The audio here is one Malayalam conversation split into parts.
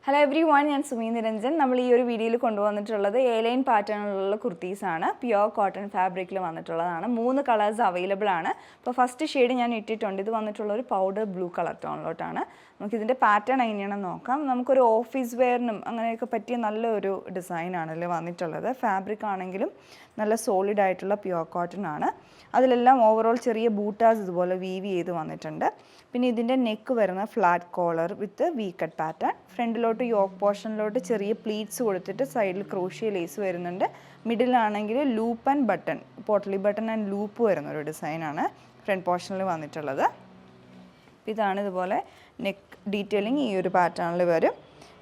Hello everyone, I am Sumi Niranjan. നമ്മൾ ഈ ഒരു വീഡിയോയിൽ കൊണ്ടുവന്നിട്ടുള്ളത് A-line പാറ്റേണിലുള്ള കുർത്തീസ് ആണ്. പ്യുവർ കോട്ടൺ ഫാബ്രിക്കിൽ വന്നിട്ടുള്ളതാണ്. 3 കളേഴ്സ് അവൈലബിൾ ആണ്. അപ്പോൾ ഫസ്റ്റ് ഷെയ്ഡ് ഞാൻ ഇട്ടിട്ടുണ്ട്. ഇത് വന്നിട്ടുള്ള ഒരു പൗഡർ ബ്ലൂ കളർ ടോണിലോട്ടാണ്. നമുക്ക് ഇതിന്റെ പാറ്റേൺ എങ്ങനെയാണെന്ന് നോക്കാം. നമുക്കൊരു ഓഫീസ് വെയറിനും അങ്ങനെയൊക്കെ പറ്റിയ നല്ലൊരു ഡിസൈൻ ആണല്ലേ വന്നിട്ടുള്ളത്. ഫാബ്രിക് ആണെങ്കിലും നല്ല സോളിഡ് ആയിട്ടുള്ള പ്യുവർ കോട്ടൺ ആണ്. അതിലെല്ലാം ഓവറോൾ ചെറിയ ബൂട്ടാസ് ഇതുപോലെ വീവ് ചെയ്ത് വന്നിട്ടുണ്ട്. പിന്നെ ഇതിന്റെ നെക്ക് വരുന്ന flat collar with V cut pattern. ഫ്രണ്ടിലോട്ട് യോക്ക് പോർഷനിലോട്ട് ചെറിയ പ്ലീറ്റ്സ് കൊടുത്തിട്ട് സൈഡിൽ ക്രോഷ്യ ലേസ് വരുന്നുണ്ട്. മിഡിലാണെങ്കിൽ loop and button, potli button and loop വരുന്ന ഒരു ഡിസൈനാണ് ഫ്രണ്ട് പോർഷനിൽ വന്നിട്ടുള്ളത്. ഇതാണ് ഇതുപോലെ നെക്ക് ഡീറ്റെയിലിംഗ് ഈ ഒരു പാറ്റേണിൽ വരും.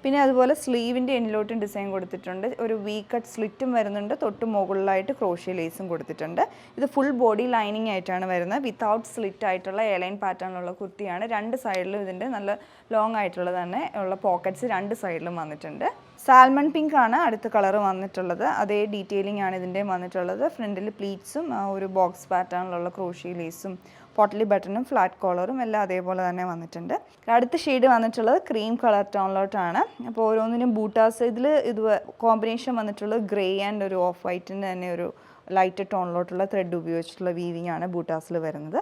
പിന്നെ അതുപോലെ സ്ലീവിൻ്റെ എൻഡിലോട്ടും ഡിസൈൻ കൊടുത്തിട്ടുണ്ട്. ഒരു വി കട്ട് സ്ലിറ്റും വരുന്നുണ്ട്. തൊട്ട് മുകളിലായിട്ട് ക്രോഷ്യ ലേസും കൊടുത്തിട്ടുണ്ട്. ഇത് ഫുൾ ബോഡി ലൈനിങ് ആയിട്ടാണ് വരുന്നത്. വിത്തൗട്ട് സ്ലിറ്റ് ആയിട്ടുള്ള A-line പാറ്റേണിലുള്ള കുർത്തിയാണ്. രണ്ട് സൈഡിലും ഇതിൻ്റെ നല്ല ലോങ് ആയിട്ടുള്ള തന്നെ ഉള്ള പോക്കറ്റ്സ് രണ്ട് സൈഡിലും വന്നിട്ടുണ്ട്. സാൽമൺ പിങ്ക് ആണ് അടുത്ത കളർ വന്നിട്ടുള്ളത്. അതേ ഡീറ്റെയിലിംഗ് ആണ് ഇതിൻ്റെ വന്നിട്ടുള്ളത്. ഫ്രണ്ടിൽ പ്ലീറ്റ്സും ഒരു ബോക്സ് പാറ്റേണിലുള്ള ക്രോഷ്യ ലേസും പോട്ട്ലി ബട്ടണും ഫ്ലാറ്റ് കോളറും എല്ലാം അതേപോലെ തന്നെ വന്നിട്ടുണ്ട്. അടുത്ത ഷെയ്ഡ് വന്നിട്ടുള്ളത് ക്രീം കളർ ടോണിലോട്ടാണ്. അപ്പോൾ ഓരോന്നിനും ബൂട്ടാസ് ഇത് കോമ്പിനേഷൻ വന്നിട്ടുള്ളത് ഗ്രേ ആൻഡ് ഒരു ഓഫ് വൈറ്റിൻ്റെ തന്നെ ഒരു ലൈറ്റ് ടോണിലോട്ടുള്ള ത്രെഡ് ഉപയോഗിച്ചിട്ടുള്ള വീവിംഗ് ആണ് ബൂട്ടാസിൽ വരുന്നത്.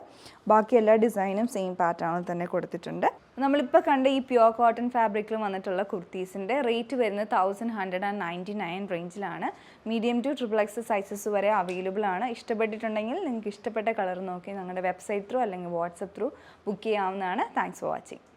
ബാക്കി എല്ലാ ഡിസൈനും സെയിം പാറ്റേണിൽ തന്നെ കൊടുത്തിട്ടുണ്ട്. നമ്മളിപ്പോൾ കണ്ട ഈ പ്യുവർ കോട്ടൺ ഫാബ്രിക്കിൽ വന്നിട്ടുള്ള കുർത്തീസിൻ്റെ റേറ്റ് വരുന്നത് 1199 റേഞ്ചിലാണ്. മീഡിയം ടു XXX സൈസസ് വരെ അവൈലബിൾ ആണ്. ഇഷ്ടപ്പെട്ടിട്ടുണ്ടെങ്കിൽ നിങ്ങൾക്ക് ഇഷ്ടപ്പെട്ട കളർ നോക്കി ഞങ്ങളുടെ വെബ്സൈറ്റ് ത്രൂ അല്ലെങ്കിൽ വാട്സപ്പ് ത്രൂ ബുക്ക് ചെയ്യാവുന്നതാണ്. Thanks for watching.